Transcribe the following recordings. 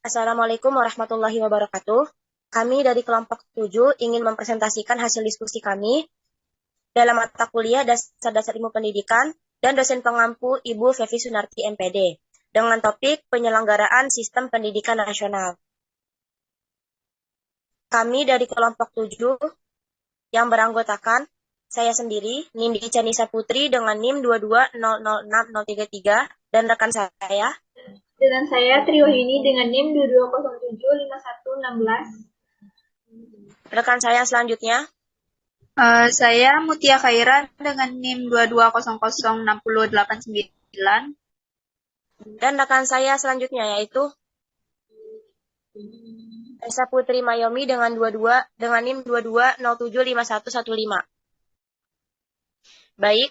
Assalamualaikum warahmatullahi wabarakatuh. Kami dari kelompok 7 ingin mempresentasikan hasil diskusi kami dalam mata kuliah Dasar-Dasar Ilmu Pendidikan dan dosen pengampu Ibu Fevi Sunarti MPD dengan topik penyelenggaraan sistem pendidikan nasional. Kami dari kelompok 7 yang beranggotakan saya sendiri, Nindi Canisa Putri dengan NIM 2200633 dan rekan saya. Dengan saya Triwahyuni dengan NIM 22075116. Rekan saya selanjutnya. Saya Mutia Khairan dengan NIM 22006089. Dan rekan saya selanjutnya yaitu Esa Putri Mayomi dengan NIM 22075115. Baik,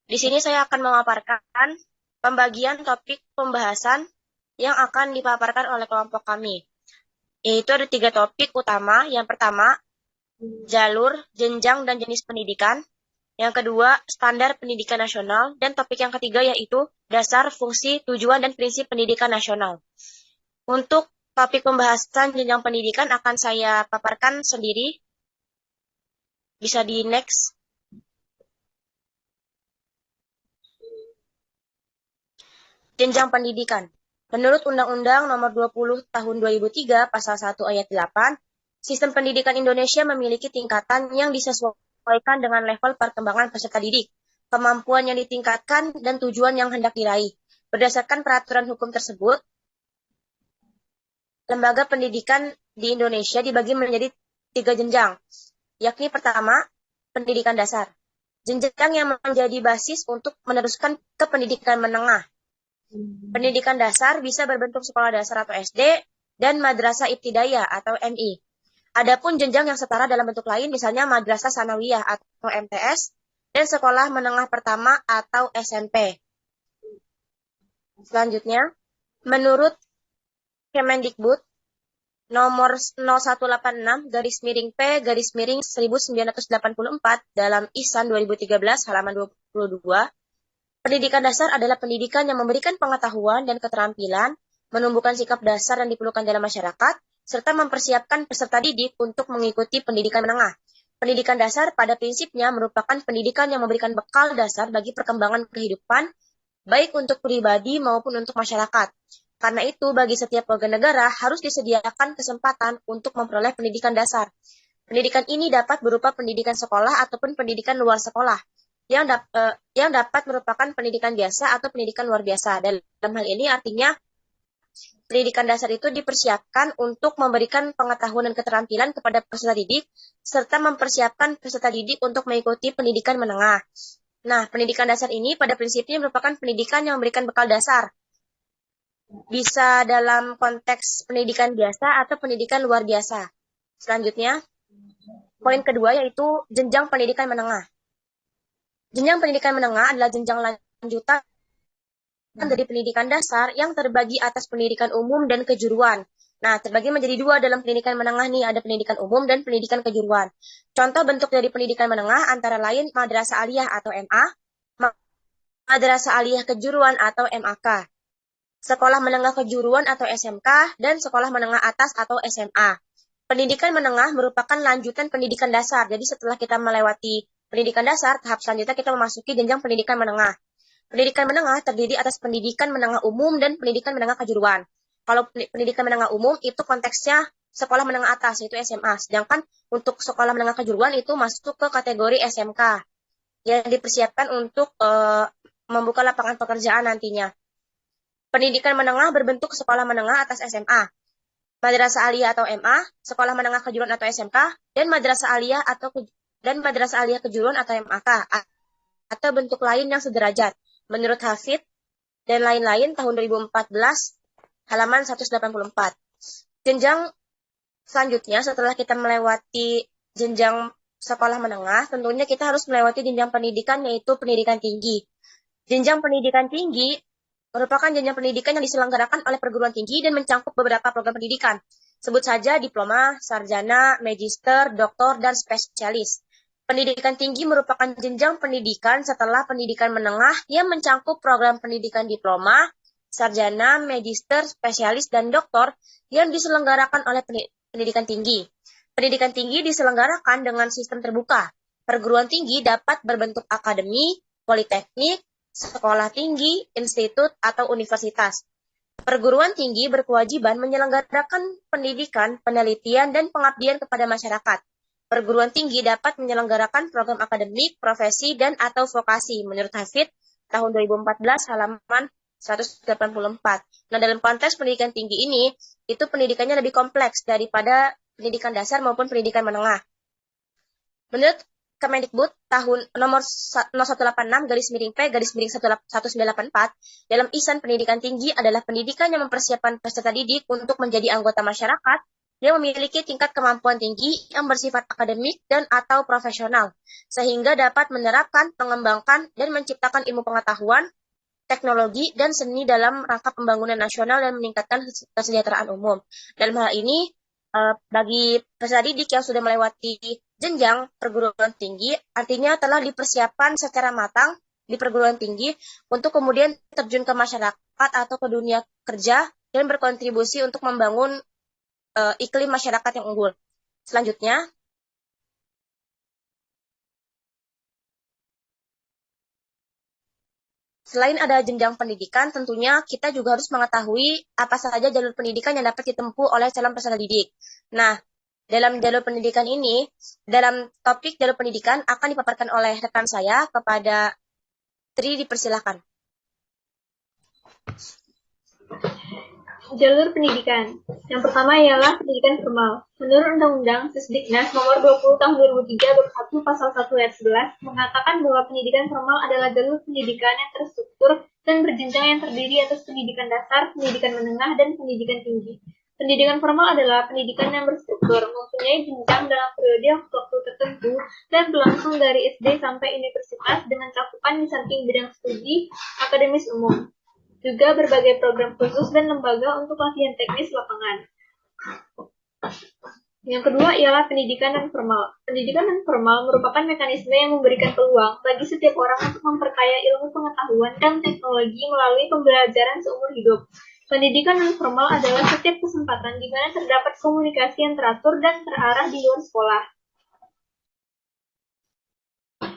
di sini saya akan memaparkan pembagian topik pembahasan yang akan dipaparkan oleh kelompok kami. Yaitu ada 3 topik utama. Yang pertama, jalur, jenjang, dan jenis pendidikan. Yang kedua, standar pendidikan nasional. Dan topik yang ketiga yaitu dasar, fungsi, tujuan, dan prinsip pendidikan nasional. Untuk topik pembahasan jenjang pendidikan akan saya paparkan sendiri. Bisa di next. Jenjang pendidikan. Menurut Undang-Undang Nomor 20 Tahun 2003 Pasal 1 Ayat 8, sistem pendidikan Indonesia memiliki tingkatan yang disesuaikan dengan level perkembangan peserta didik, kemampuan yang ditingkatkan, dan tujuan yang hendak diraih. Berdasarkan peraturan hukum tersebut, lembaga pendidikan di Indonesia dibagi menjadi 3 jenjang, yakni pertama, pendidikan dasar. Jenjang yang menjadi basis untuk meneruskan ke pendidikan menengah. Pendidikan dasar bisa berbentuk sekolah dasar atau SD dan madrasah ibtidaiyah atau MI. Adapun jenjang yang setara dalam bentuk lain misalnya madrasah sanawiyah atau MTS dan sekolah menengah pertama atau SMP. Selanjutnya, menurut Kemendikbud nomor 0186-P-1984 dalam Ihsan 2013 halaman 22, pendidikan dasar adalah pendidikan yang memberikan pengetahuan dan keterampilan, menumbuhkan sikap dasar yang diperlukan dalam masyarakat, serta mempersiapkan peserta didik untuk mengikuti pendidikan menengah. Pendidikan dasar pada prinsipnya merupakan pendidikan yang memberikan bekal dasar bagi perkembangan kehidupan, baik untuk pribadi maupun untuk masyarakat. Karena itu, bagi setiap warga negara harus disediakan kesempatan untuk memperoleh pendidikan dasar. Pendidikan ini dapat berupa pendidikan sekolah ataupun pendidikan luar sekolah, yang dapat merupakan pendidikan biasa atau pendidikan luar biasa. Dalam hal ini artinya pendidikan dasar itu dipersiapkan untuk memberikan pengetahuan dan keterampilan kepada peserta didik, serta mempersiapkan peserta didik untuk mengikuti pendidikan menengah. Nah, pendidikan dasar ini pada prinsipnya merupakan pendidikan yang memberikan bekal dasar. Bisa dalam konteks pendidikan biasa atau pendidikan luar biasa. Selanjutnya, poin kedua yaitu jenjang pendidikan menengah. Jenjang pendidikan menengah adalah jenjang lanjutan dari pendidikan dasar yang terbagi atas pendidikan umum dan kejuruan. Nah, terbagi menjadi 2 dalam pendidikan menengah nih, ada pendidikan umum dan pendidikan kejuruan. Contoh bentuk dari pendidikan menengah antara lain madrasah aliyah atau MA, madrasah aliyah kejuruan atau MAK, sekolah menengah kejuruan atau SMK, dan sekolah menengah atas atau SMA. Pendidikan menengah merupakan lanjutan pendidikan dasar. Jadi setelah kita melewati pendidikan dasar, tahap selanjutnya kita memasuki jenjang pendidikan menengah. Pendidikan menengah terdiri atas pendidikan menengah umum dan pendidikan menengah kejuruan. Kalau pendidikan menengah umum itu konteksnya sekolah menengah atas, yaitu SMA. Sedangkan untuk sekolah menengah kejuruan itu masuk ke kategori SMK, yang dipersiapkan untuk membuka lapangan pekerjaan nantinya. Pendidikan menengah berbentuk sekolah menengah atas SMA, madrasah aliyah atau MA, sekolah menengah kejuruan atau SMK, dan madrasah aliyah kejuruan atau MAK, atau bentuk lain yang sederajat. Menurut Hafid dan lain-lain tahun 2014 halaman 184. Jenjang selanjutnya setelah kita melewati jenjang sekolah menengah, tentunya kita harus melewati jenjang pendidikan yaitu pendidikan tinggi. Jenjang pendidikan tinggi merupakan jenjang pendidikan yang diselenggarakan oleh perguruan tinggi dan mencakup beberapa program pendidikan. Sebut saja diploma, sarjana, magister, doktor, dan spesialis. Pendidikan tinggi merupakan jenjang pendidikan setelah pendidikan menengah yang mencakup program pendidikan diploma, sarjana, magister, spesialis, dan doktor yang diselenggarakan oleh pendidikan tinggi. Pendidikan tinggi diselenggarakan dengan sistem terbuka. Perguruan tinggi dapat berbentuk akademi, politeknik, sekolah tinggi, institut, atau universitas. Perguruan tinggi berkewajiban menyelenggarakan pendidikan, penelitian, dan pengabdian kepada masyarakat. Perguruan tinggi dapat menyelenggarakan program akademik, profesi, dan atau vokasi menurut Hafid tahun 2014 halaman 184. Nah, dalam konteks pendidikan tinggi ini, itu pendidikannya lebih kompleks daripada pendidikan dasar maupun pendidikan menengah. Menurut Kemendikbud tahun nomor 0186-P-1984 dalam ISAN pendidikan tinggi adalah pendidikan yang mempersiapkan peserta didik untuk menjadi anggota masyarakat yang memiliki tingkat kemampuan tinggi yang bersifat akademik dan atau profesional, sehingga dapat menerapkan, mengembangkan, dan menciptakan ilmu pengetahuan, teknologi, dan seni dalam rangka pembangunan nasional dan meningkatkan kesejahteraan umum. Dalam hal ini, bagi peserta didik yang sudah melewati jenjang perguruan tinggi, artinya telah dipersiapkan secara matang di perguruan tinggi untuk kemudian terjun ke masyarakat atau ke dunia kerja dan berkontribusi untuk membangun iklim masyarakat yang unggul. Selanjutnya, selain ada jenjang pendidikan, tentunya kita juga harus mengetahui apa saja jalur pendidikan yang dapat ditempuh oleh calon peserta didik. Nah, dalam jalur pendidikan ini, dalam topik jalur pendidikan akan dipaparkan oleh rekan saya. Kepada Tri, dipersilakan. Jalur pendidikan. Yang pertama ialah pendidikan formal. Menurut Undang-Undang Sisdiknas Nomor 20 Tahun 2003 Bab 1 Pasal 1 Ayat 11 mengatakan bahwa pendidikan formal adalah jalur pendidikan yang terstruktur dan berjenjang yang terdiri atas pendidikan dasar, pendidikan menengah, dan pendidikan tinggi. Pendidikan formal adalah pendidikan yang berstruktur, mempunyai jenjang dalam periode waktu tertentu, dan berlangsung dari SD sampai universitas dengan cakupan di samping bidang studi akademis umum. Juga berbagai program khusus dan lembaga untuk latihan teknis lapangan. Yang kedua ialah pendidikan non formal. Pendidikan non formal merupakan mekanisme yang memberikan peluang bagi setiap orang untuk memperkaya ilmu pengetahuan dan teknologi melalui pembelajaran seumur hidup. Pendidikan non formal adalah setiap kesempatan di mana terdapat komunikasi yang teratur dan terarah di luar sekolah.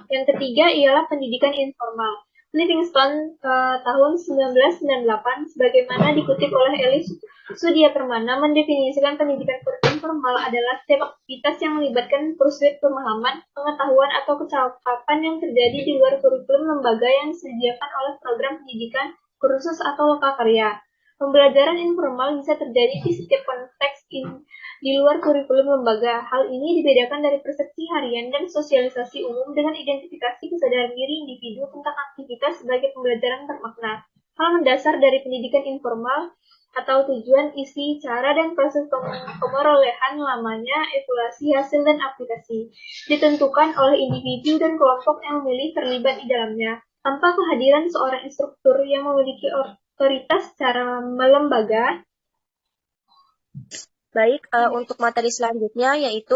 Yang ketiga ialah pendidikan informal. Livingstone tahun 1998 sebagaimana dikutip oleh Elis Sudia Permana mendefinisikan pendidikan informal adalah setiap aktivitas yang melibatkan pursuit pemahaman, pengetahuan atau kecakapan yang terjadi di luar kurikulum lembaga yang disediakan oleh program pendidikan, kursus atau lokakarya. Pembelajaran informal bisa terjadi di setiap konteks di luar kurikulum lembaga. Hal ini dibedakan dari persepsi harian dan sosialisasi umum dengan identifikasi kesadaran diri individu tentang aktivitas sebagai pembelajaran bermakna. Hal mendasar dari pendidikan informal atau tujuan, isi, cara, dan proses pemerolehan lamanya, evaluasi hasil dan aplikasi ditentukan oleh individu dan kelompok yang memilih terlibat di dalamnya. Tanpa kehadiran seorang instruktur yang memiliki otoritas secara melembaga. Baik, untuk materi selanjutnya yaitu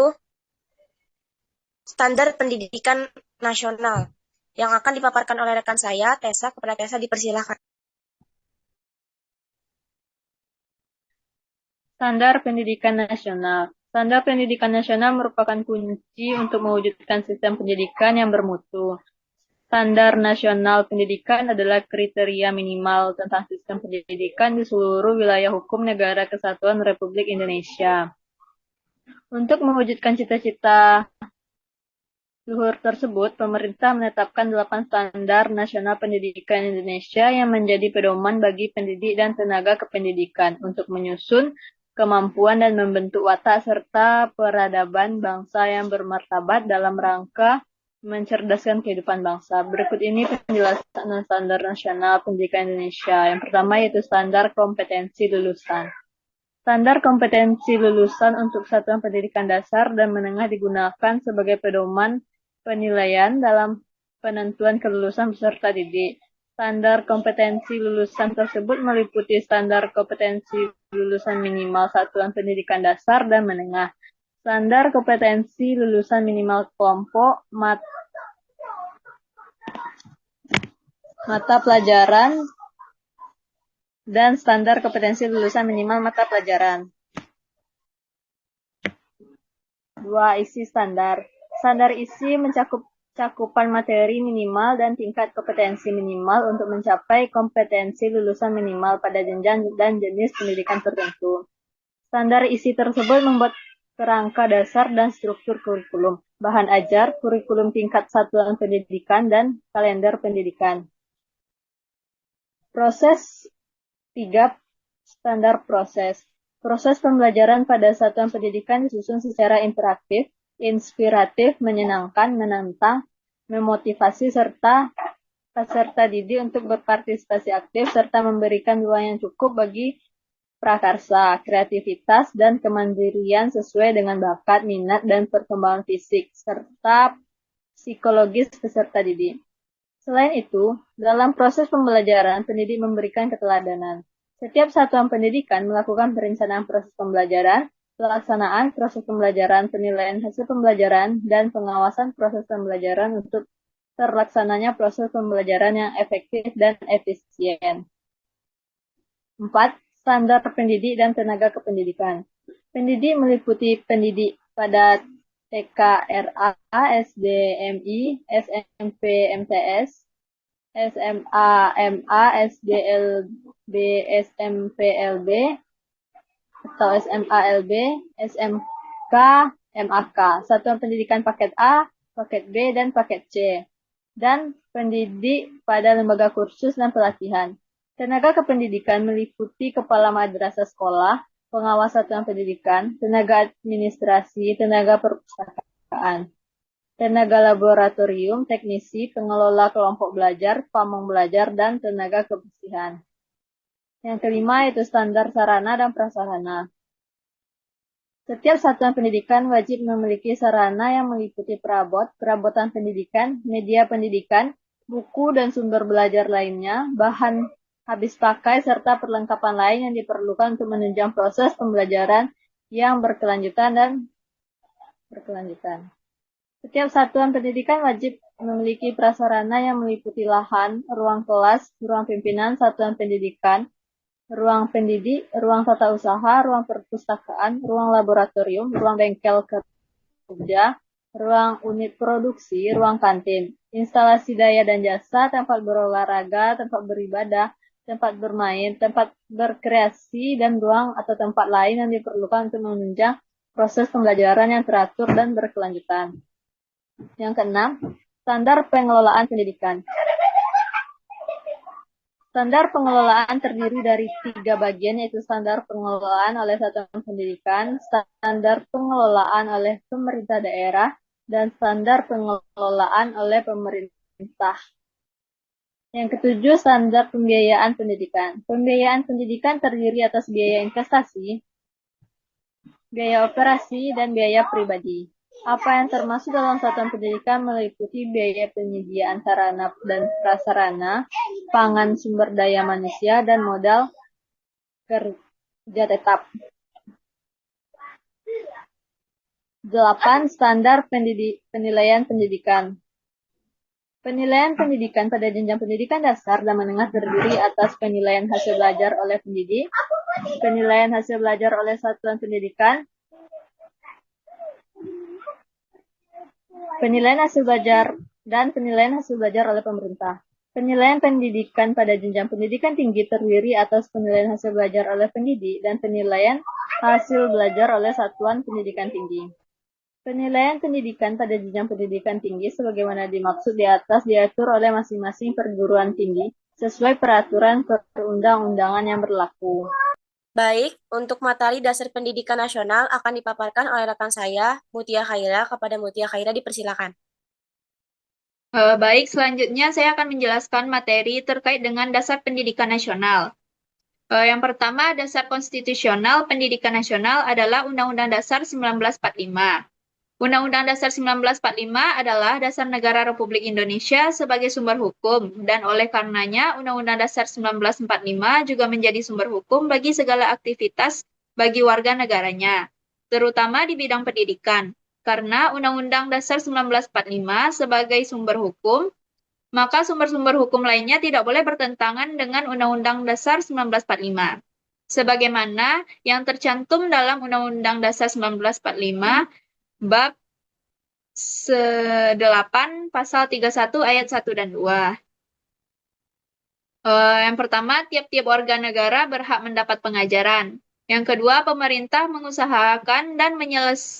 standar pendidikan nasional yang akan dipaparkan oleh rekan saya, Tessa. Kepada Tessa dipersilakan. Standar pendidikan nasional. Standar pendidikan nasional merupakan kunci untuk mewujudkan sistem pendidikan yang bermutu. Standar nasional pendidikan adalah kriteria minimal tentang sistem pendidikan di seluruh wilayah hukum Negara Kesatuan Republik Indonesia. Untuk mewujudkan cita-cita luhur tersebut, pemerintah menetapkan 8 standar nasional pendidikan Indonesia yang menjadi pedoman bagi pendidik dan tenaga kependidikan untuk menyusun kemampuan dan membentuk watak serta peradaban bangsa yang bermartabat dalam rangka mencerdaskan kehidupan bangsa. Berikut ini penjelasan standar nasional pendidikan Indonesia. Yang pertama yaitu standar kompetensi lulusan. Standar kompetensi lulusan untuk satuan pendidikan dasar dan menengah digunakan sebagai pedoman penilaian dalam penentuan kelulusan peserta didik. Standar kompetensi lulusan tersebut meliputi standar kompetensi lulusan minimal satuan pendidikan dasar dan menengah, standar kompetensi lulusan minimal kelompok mata pelajaran dan standar kompetensi lulusan minimal mata pelajaran. 2. Isi standar. Standar isi mencakup cakupan materi minimal dan tingkat kompetensi minimal untuk mencapai kompetensi lulusan minimal pada jenjang dan jenis pendidikan tertentu. Standar isi tersebut membuat kerangka dasar dan struktur kurikulum, bahan ajar, kurikulum tingkat satuan pendidikan, dan kalender pendidikan. Proses 3. Standar proses. Proses pembelajaran pada satuan pendidikan disusun secara interaktif, inspiratif, menyenangkan, menantang, memotivasi, serta peserta didik untuk berpartisipasi aktif, serta memberikan ruang yang cukup bagi prakarsa, kreativitas, dan kemandirian sesuai dengan bakat, minat, dan perkembangan fisik, serta psikologis peserta didik. Selain itu, dalam proses pembelajaran, pendidik memberikan keteladanan. Setiap satuan pendidikan melakukan perencanaan proses pembelajaran, pelaksanaan proses pembelajaran, penilaian hasil pembelajaran, dan pengawasan proses pembelajaran untuk terlaksananya proses pembelajaran yang efektif dan efisien. 4. Standar pendidik dan tenaga kependidikan. Pendidik meliputi pendidik pada TK, RA, SD, MI, SMP, MTS, SMA, MA, SDLB, SMPLB, atau SMALB, SMK, MAK, satuan pendidikan paket A, paket B, dan paket C, dan pendidik pada lembaga kursus dan pelatihan. Tenaga kependidikan meliputi kepala madrasah sekolah, pengawas satuan pendidikan, tenaga administrasi, tenaga perpustakaan, tenaga laboratorium, teknisi, pengelola kelompok belajar, pamong belajar, dan tenaga kebersihan. Yang kelima yaitu standar sarana dan prasarana. Setiap satuan pendidikan wajib memiliki sarana yang meliputi perabot, perabotan pendidikan, media pendidikan, buku dan sumber belajar lainnya, bahan habis pakai, serta perlengkapan lain yang diperlukan untuk menunjang proses pembelajaran yang berkelanjutan. Setiap satuan pendidikan wajib memiliki prasarana yang meliputi lahan, ruang kelas, ruang pimpinan satuan pendidikan, ruang pendidik, ruang tata usaha, ruang perpustakaan, ruang laboratorium, ruang bengkel kerja, ruang unit produksi, ruang kantin, instalasi daya dan jasa, tempat berolahraga, tempat beribadah, tempat bermain, tempat berkreasi, dan ruang atau tempat lain yang diperlukan untuk menunjang proses pembelajaran yang teratur dan berkelanjutan. Yang keenam, standar pengelolaan pendidikan. Standar pengelolaan terdiri dari 3 bagian, yaitu standar pengelolaan oleh satuan pendidikan, standar pengelolaan oleh pemerintah daerah, dan standar pengelolaan oleh pemerintah. Yang ketujuh, standar pembiayaan pendidikan. Pembiayaan pendidikan terdiri atas biaya investasi, biaya operasi, dan biaya pribadi. Apa yang termasuk dalam satuan pendidikan meliputi biaya penyediaan sarana dan prasarana, pangan sumber daya manusia, dan modal kerja tetap. 8. Standar penilaian pendidikan. Penilaian pendidikan pada jenjang pendidikan dasar dan menengah terdiri atas penilaian hasil belajar oleh pendidik, penilaian hasil belajar oleh satuan pendidikan, penilaian hasil belajar, dan penilaian hasil belajar oleh pemerintah. Penilaian pendidikan pada jenjang pendidikan tinggi terdiri atas penilaian hasil belajar oleh pendidik dan penilaian hasil belajar oleh satuan pendidikan tinggi. Penilaian pendidikan pada jenjang pendidikan tinggi sebagaimana dimaksud di atas diatur oleh masing-masing perguruan tinggi sesuai peraturan perundang-undangan yang berlaku. Baik, untuk materi dasar pendidikan nasional akan dipaparkan oleh rekan saya, Mutia Khaira. Kepada Mutia Khaira dipersilakan. Baik, selanjutnya saya akan menjelaskan materi terkait dengan dasar pendidikan nasional. Yang pertama, dasar konstitusional pendidikan nasional adalah Undang-Undang Dasar 1945. Undang-Undang Dasar 1945 adalah dasar negara Republik Indonesia sebagai sumber hukum, dan oleh karenanya Undang-Undang Dasar 1945 juga menjadi sumber hukum bagi segala aktivitas bagi warga negaranya, terutama di bidang pendidikan. Karena Undang-Undang Dasar 1945 sebagai sumber hukum maka sumber-sumber hukum lainnya tidak boleh bertentangan dengan Undang-Undang Dasar 1945. Sebagaimana yang tercantum dalam Undang-Undang Dasar 1945 bab 8 pasal 31 ayat 1 dan 2. Yang pertama, tiap-tiap warga negara berhak mendapat pengajaran. Yang kedua, pemerintah mengusahakan dan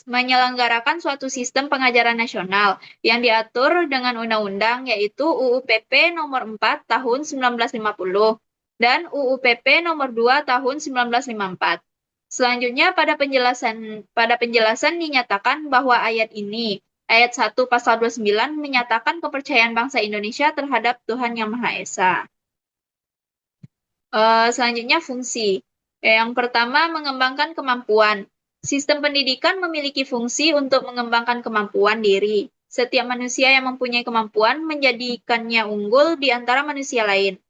menyelenggarakan suatu sistem pengajaran nasional yang diatur dengan undang-undang, yaitu UU PP nomor 4 tahun 1950 dan UU PP nomor 2 tahun 1954. Selanjutnya, pada penjelasan dinyatakan bahwa ayat 1 pasal 29 menyatakan kepercayaan bangsa Indonesia terhadap Tuhan Yang Maha Esa. Selanjutnya fungsi. Yang pertama, mengembangkan kemampuan. Sistem pendidikan memiliki fungsi untuk mengembangkan kemampuan diri. Setiap manusia yang mempunyai kemampuan menjadikannya unggul di antara manusia lain.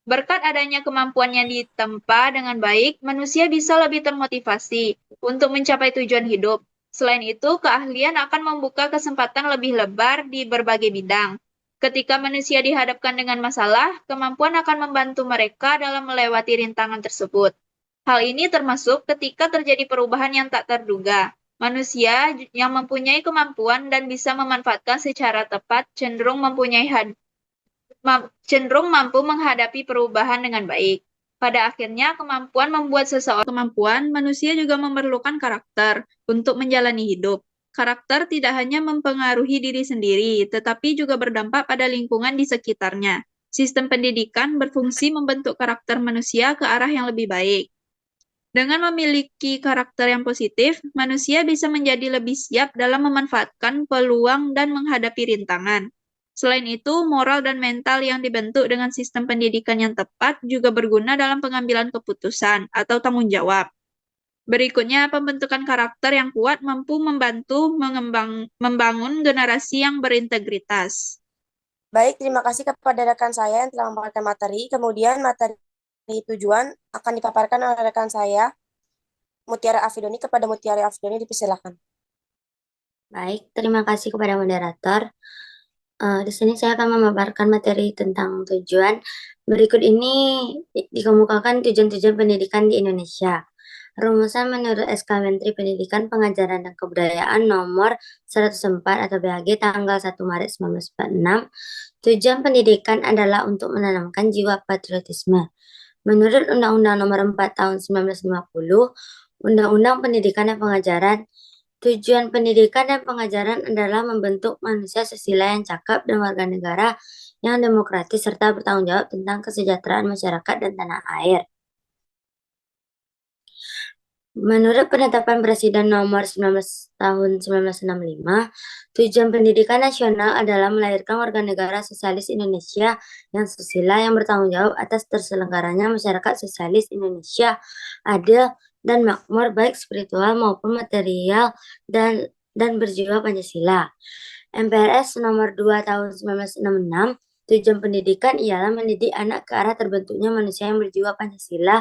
Berkat adanya kemampuan yang ditempa dengan baik, manusia bisa lebih termotivasi untuk mencapai tujuan hidup. Selain itu, keahlian akan membuka kesempatan lebih lebar di berbagai bidang. Ketika manusia dihadapkan dengan masalah, kemampuan akan membantu mereka dalam melewati rintangan tersebut. Hal ini termasuk ketika terjadi perubahan yang tak terduga. Manusia yang mempunyai kemampuan dan bisa memanfaatkan secara tepat cenderung mampu menghadapi perubahan dengan baik. Pada akhirnya, manusia juga memerlukan karakter untuk menjalani hidup. Karakter tidak hanya mempengaruhi diri sendiri, tetapi juga berdampak pada lingkungan di sekitarnya. Sistem pendidikan berfungsi membentuk karakter manusia ke arah yang lebih baik. Dengan memiliki karakter yang positif, manusia bisa menjadi lebih siap dalam memanfaatkan peluang dan menghadapi rintangan. Selain itu, moral dan mental yang dibentuk dengan sistem pendidikan yang tepat juga berguna dalam pengambilan keputusan atau tanggung jawab. Berikutnya, pembentukan karakter yang kuat mampu membantu membangun generasi yang berintegritas. Baik, terima kasih kepada rekan saya yang telah memaparkan materi. Kemudian materi tujuan akan dipaparkan oleh rekan saya, Mutiara Afidoni. Kepada Mutiara Afidoni dipersilakan. Baik, terima kasih kepada moderator. Di sini saya akan memaparkan materi tentang tujuan. Berikut ini dikemukakan tujuan-tujuan pendidikan di Indonesia. Rumusan menurut SK Menteri Pendidikan, Pengajaran dan Kebudayaan nomor 104 atau BHG tanggal 1 Maret 1946. Tujuan pendidikan adalah untuk menanamkan jiwa patriotisme. Menurut Undang-Undang nomor 4 tahun 1950, Undang-Undang Pendidikan dan Pengajaran, tujuan pendidikan dan pengajaran adalah membentuk manusia susila yang cakap dan warga negara yang demokratis serta bertanggung jawab tentang kesejahteraan masyarakat dan tanah air. Menurut penetapan Presiden nomor 19 tahun 1965, tujuan pendidikan nasional adalah melahirkan warga negara sosialis Indonesia yang susila yang bertanggung jawab atas terselenggaranya masyarakat sosialis Indonesia adil dan makmur baik spiritual maupun material dan berjiwa Pancasila. MPRS nomor 2 tahun 1966, tujuan pendidikan ialah mendidik anak ke arah terbentuknya manusia yang berjiwa Pancasila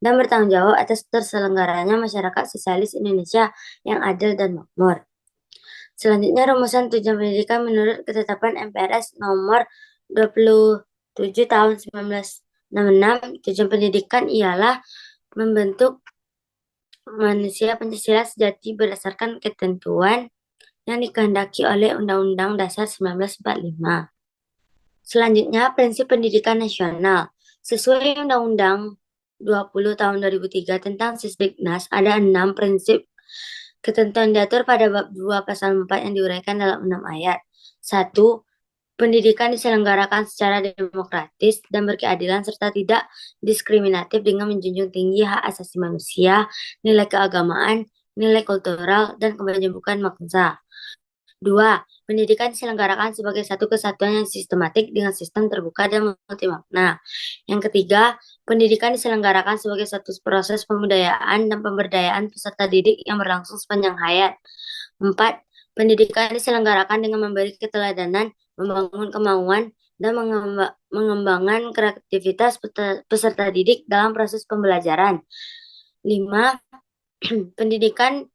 dan bertanggung jawab atas terselenggaranya masyarakat sosialis Indonesia yang adil dan makmur. Selanjutnya, rumusan tujuan pendidikan menurut ketetapan MPRS nomor 27 tahun 1966, tujuan pendidikan ialah membentuk manusia Pancasila sejati berdasarkan ketentuan yang dikehendaki oleh Undang-Undang Dasar 1945. Selanjutnya, prinsip pendidikan nasional. Sesuai Undang-Undang 20 tahun 2003 tentang Sisdiknas, ada 6 prinsip ketentuan diatur pada bab 2 pasal 4 yang diuraikan dalam 6 ayat. 1. Pendidikan diselenggarakan secara demokratis dan berkeadilan serta tidak diskriminatif dengan menjunjung tinggi hak asasi manusia, nilai keagamaan, nilai kultural, dan keberagaman bangsa. 2. Pendidikan diselenggarakan sebagai satu kesatuan yang sistematik dengan sistem terbuka dan multimakna. Yang ketiga, pendidikan diselenggarakan sebagai satu proses pembudayaan dan pemberdayaan peserta didik yang berlangsung sepanjang hayat. 4. Pendidikan diselenggarakan dengan memberi keteladanan, membangun kemauan, dan mengembangkan kreativitas peserta didik dalam proses pembelajaran. 5. Pendidikan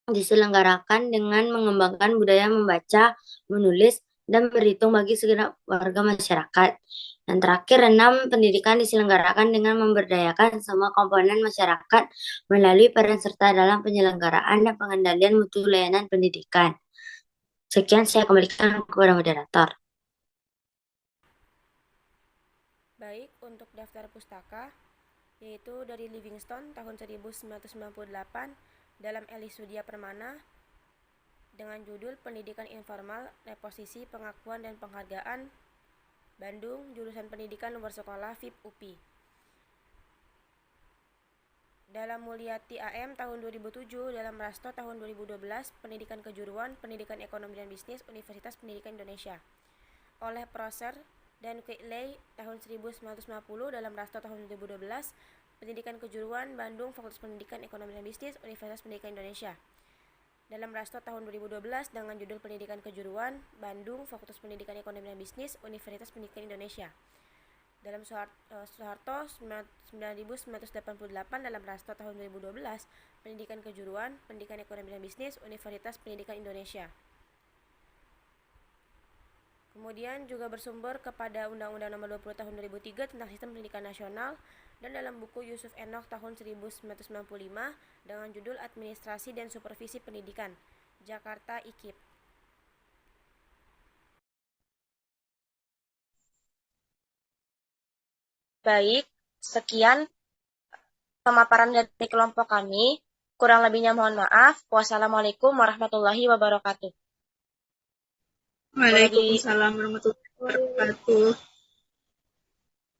diselenggarakan dengan mengembangkan budaya membaca, menulis, dan berhitung bagi segenap warga masyarakat. Dan terakhir, 6, pendidikan diselenggarakan dengan memberdayakan semua komponen masyarakat melalui peran serta dalam penyelenggaraan dan pengendalian mutu layanan pendidikan. Sekian saya kembalikan kepada moderator. Baik, untuk daftar pustaka, yaitu dari Livingstone tahun 1998 dalam Elisudia Permana dengan judul Pendidikan Informal, Reposisi, Pengakuan, dan Penghargaan, Bandung, jurusan Pendidikan Luar Sekolah FIP UPI. Dalam Mulyati AM tahun 2007, dalam Rasto tahun 2012, Pendidikan Kejuruan, Pendidikan Ekonomi dan Bisnis, Universitas Pendidikan Indonesia. Oleh Prosser dan Quigley tahun 1950 dalam Rasto tahun 2012, Pendidikan Kejuruan, Bandung, Fakultas Pendidikan Ekonomi dan Bisnis, Universitas Pendidikan Indonesia. Dalam Rasto tahun 2012 dengan judul Pendidikan Kejuruan, Bandung, Fakultas Pendidikan Ekonomi dan Bisnis, Universitas Pendidikan Indonesia. Dalam Soeharto 1988 dalam Rasto tahun 2012, Pendidikan Kejuruan, Pendidikan Ekonomi dan Bisnis, Universitas Pendidikan Indonesia. Kemudian juga bersumber kepada Undang-Undang Nomor 20 Tahun 2003 tentang Sistem Pendidikan Nasional dan dalam buku Yusuf Enoch tahun 1995 dengan judul Administrasi dan Supervisi Pendidikan, Jakarta IKIP. Baik, sekian pemaparan dari kelompok kami. Kurang lebihnya mohon maaf. Wassalamualaikum warahmatullahi wabarakatuh. Waalaikumsalam warahmatullahi wabarakatuh.